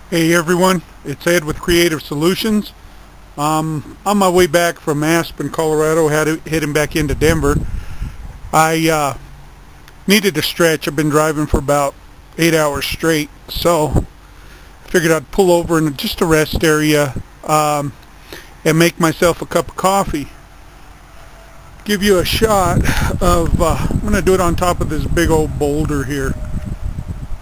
Hey everyone, it's Ed with Creative Solutions. On my way back from Aspen, Colorado, heading back into Denver. I needed a stretch. I've been driving for about 8 hours straight, so I figured I'd pull over in just a rest area and make myself a cup of coffee. Give you a shot of, I'm going to do it on top of this big old boulder here.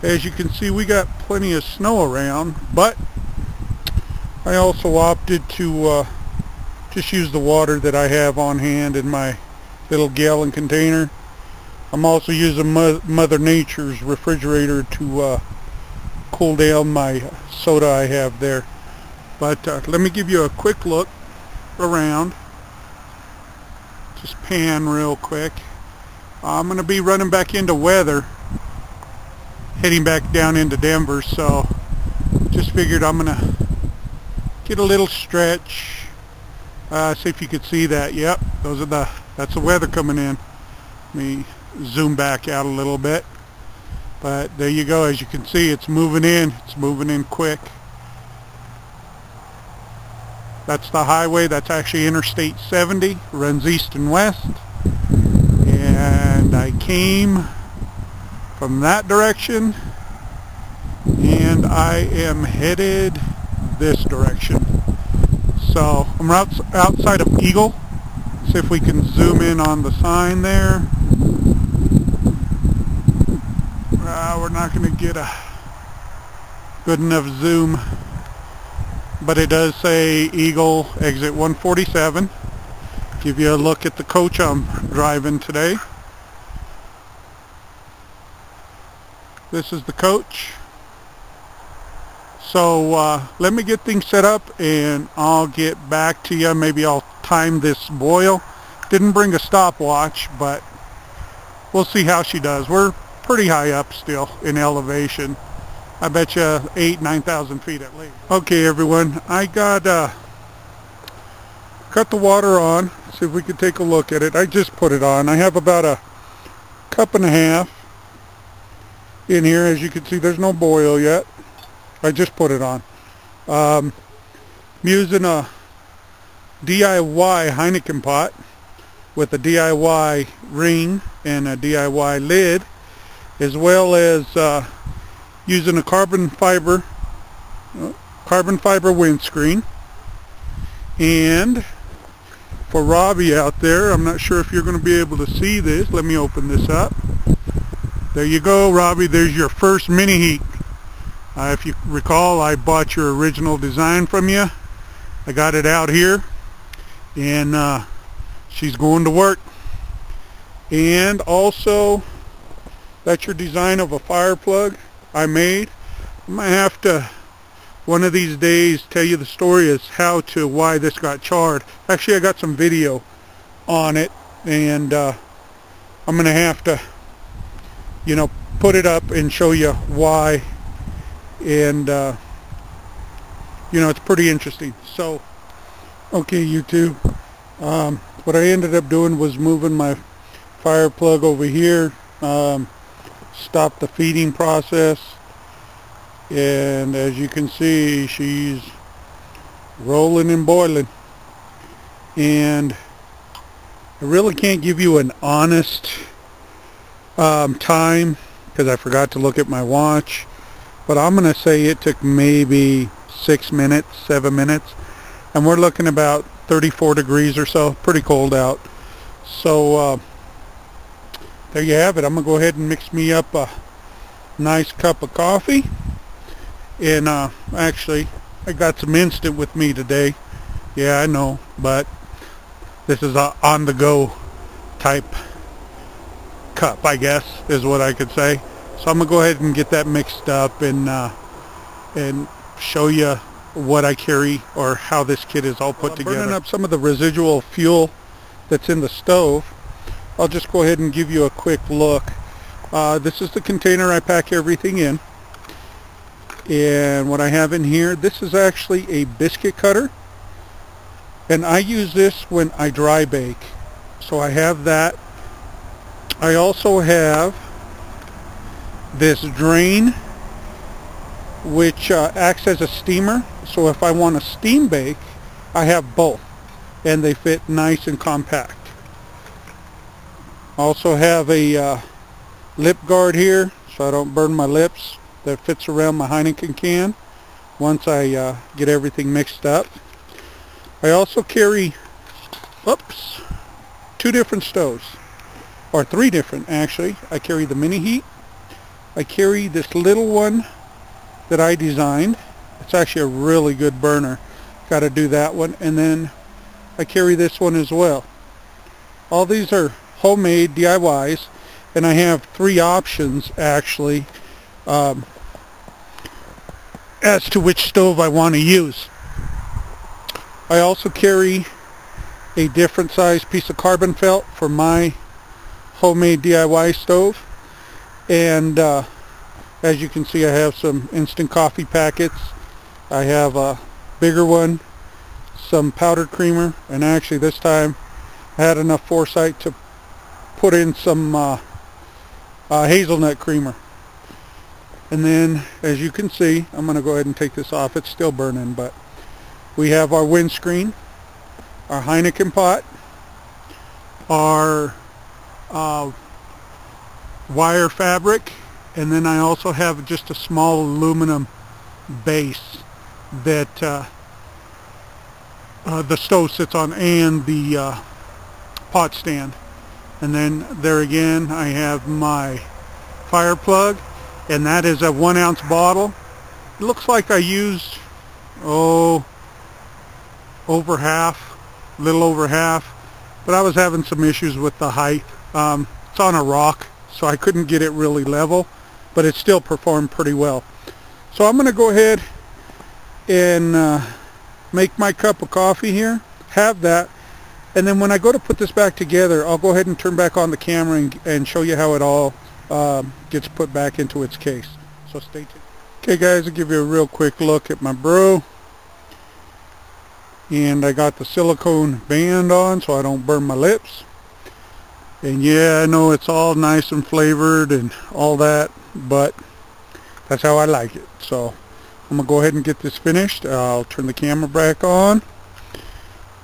As you can see, we got plenty of snow around, but I also opted to just use the water that I have on hand in my little gallon container. I'm also using Mother Nature's refrigerator to cool down my soda I have there. But let me give you a quick look around. Just pan real quick. I'm going to be running back into weather, heading back down into Denver, so just figured I'm going to get a little stretch. See if you could see that. Yep, that's the weather coming in. Let me zoom back out a little bit. But there you go. As you can see, it's moving in. It's moving in quick. That's the highway. That's actually Interstate 70. Runs east and west. And I came from that direction, and I am headed this direction. So I'm outside of Eagle. See if we can zoom in on the sign there. We're not going to get a good enough zoom, but it does say Eagle exit 147. Give you a look at the coach I'm driving today. This is the coach. So let me get things set up and I'll get back to you. Maybe I'll time this boil. Didn't bring a stopwatch, but we'll see how she does. We're pretty high up still in elevation. I bet you 8,000-9,000 feet at least. Okay everyone, I got cut the water on. See if we can take a look at it. I just put it on. I have about a cup and a half in here. As you can see, there's no boil yet. I just put it on. I'm using a DIY Heineken pot with a DIY ring and a DIY lid, as well as using a carbon fiber windscreen. And for Robbie out there, I'm not sure if you're going to be able to see this. Let me open this up. There you go, Robbie. There's your first mini heat. If you recall, I bought your original design from you. I got it out here, and she's going to work. And also, that's your design of a fire plug I made. I might have to, one of these days, tell you the story as to why this got charred. Actually, I got some video on it, and I'm going to have to, put it up and show you why. And it's pretty interesting. So okay, YouTube, what I ended up doing was moving my fire plug over here, stop the feeding process, and as you can see, she's rolling and boiling. And I really can't give you an honest time because I forgot to look at my watch. But I'm going to say it took maybe 6 minutes, 7 minutes. And we're looking about 34 degrees or so. Pretty cold out. So there you have it. I'm going to go ahead and mix me up a nice cup of coffee. And actually, I got some instant with me today. Yeah, I know. But this is a on-the-go type cup, I guess, is what I could say. So I'm going to go ahead and get that mixed up and show you what I carry or how this kit is all put together. Burning up some of the residual fuel that's in the stove. I'll just go ahead and give you a quick look. This is the container I pack everything in. And what I have in here, this is actually a biscuit cutter. And I use this when I dry bake. So I have that. I also have this drain which acts as a steamer. So if I want a steam bake, I have both, and they fit nice and compact. I also have a lip guard here so I don't burn my lips, that fits around my Heineken can once I get everything mixed up. I also carry, oops, 2 different stoves, or 3 different actually. I carry the mini heat. I carry this little one that I designed. It's actually a really good burner. Got to do that one. And then I carry this one as well. All these are homemade DIYs, and I have 3 options actually as to which stove I want to use. I also carry a different size piece of carbon felt for my homemade DIY stove, and as you can see, I have some instant coffee packets. I have a bigger one, some powdered creamer, and actually this time I had enough foresight to put in some hazelnut creamer. And then, as you can see, I'm going to go ahead and take this off. It's still burning, but we have our windscreen, our Heineken pot, our wire fabric, and then I also have just a small aluminum base that the stove sits on, and the pot stand. And then there again I have my fire plug, and that is a 1 ounce bottle. It looks like I used over half, a little over half, but I was having some issues with the height. It's on a rock, so I couldn't get it really level, but it still performed pretty well. So I'm going to go ahead and make my cup of coffee here, have that, and then when I go to put this back together, I'll go ahead and turn back on the camera and show you how it all gets put back into its case. So stay tuned. Okay guys, I'll give you a real quick look at my brew. And I got the silicone band on so I don't burn my lips. And yeah, I know it's all nice and flavored and all that, but that's how I like it. So I'm going to go ahead and get this finished. I'll turn the camera back on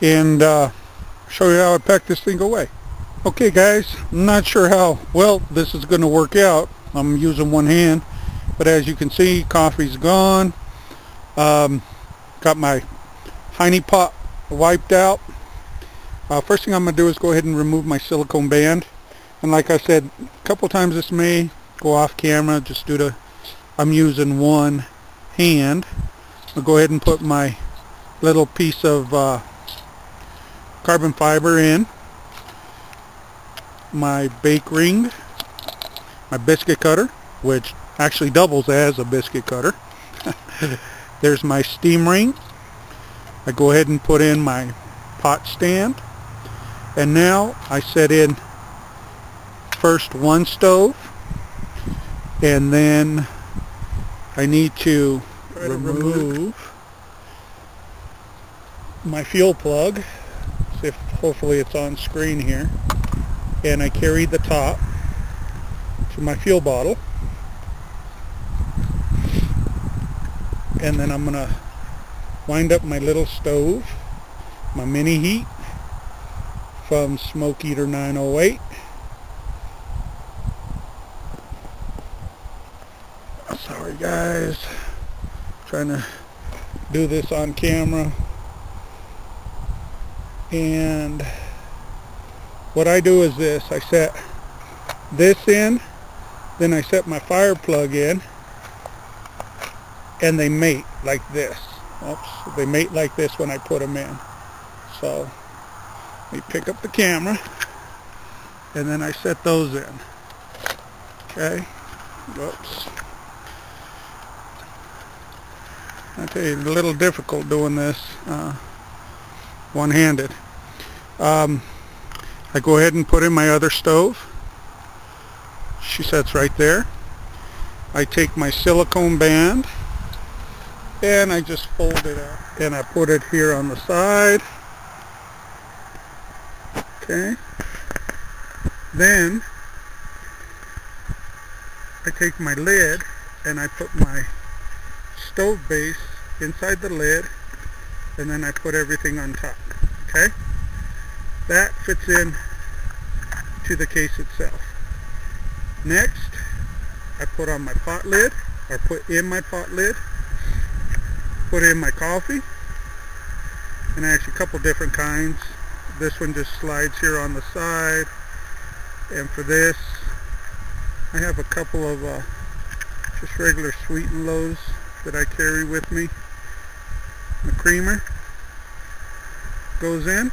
and show you how I pack this thing away. Okay guys, I'm not sure how well this is going to work out. I'm using one hand, but as you can see, coffee's gone. Got my Heine pot wiped out. First thing I'm going to do is go ahead and remove my silicone band. And like I said, a couple times this may go off camera just due to I'm using one hand. I'll go ahead and put my little piece of carbon fiber in, my bake ring, my biscuit cutter, which actually doubles as a biscuit cutter. There's my steam ring. I go ahead and put in my pot stand, and now I set in first one stove, and then I need to remove my fuel plug. See if hopefully it's on screen here. And I carry the top to my fuel bottle, and then I'm gonna wind up my little stove, my mini heat from Smoke Eater 908. Sorry guys, trying to do this on camera. And what I do is this: I set this in, then I set my fire plug in, and they mate like this. Oops, they mate like this when I put them in. So let me pick up the camera, and then I set those in. Okay. Whoops. I tell you, it's a little difficult doing this one-handed. I go ahead and put in my other stove. She sits right there. I take my silicone band and I just fold it out, and I put it here on the side. Okay. Then I take my lid and I put my stove base inside the lid, and then I put everything on top. Okay? That fits in to the case itself. Next, I put on my pot lid, or put in my pot lid, put in my coffee, and actually a couple different kinds. This one just slides here on the side, and for this I have a couple of just regular sweet and lows that I carry with me. The creamer goes in,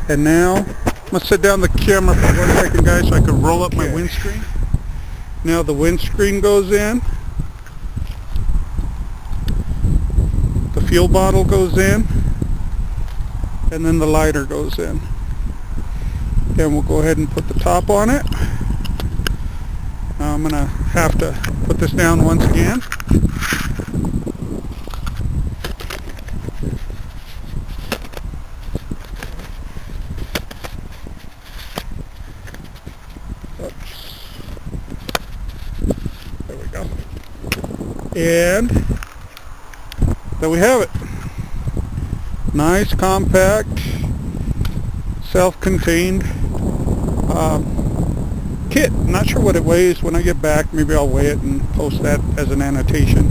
and now I'm going to set down the camera for 1 second, guys, so I can roll up my windscreen. Now the windscreen goes in, the fuel bottle goes in, and then the lighter goes in. And we'll go ahead and put the top on it. Now I'm going to have to put this down once again. Oops. There we go. And there we have it. Nice, compact, self-contained kit. Not sure what it weighs. When I get back, maybe I'll weigh it and post that as an annotation.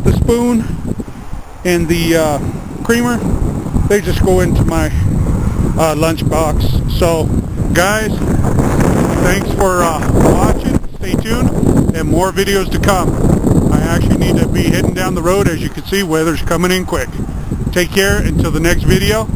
The spoon and the creamer, they just go into my lunch box. So guys, thanks for watching. Stay tuned, and more videos to come. I actually need to be heading down the road. As you can see, weather's coming in quick. Take care until the next video.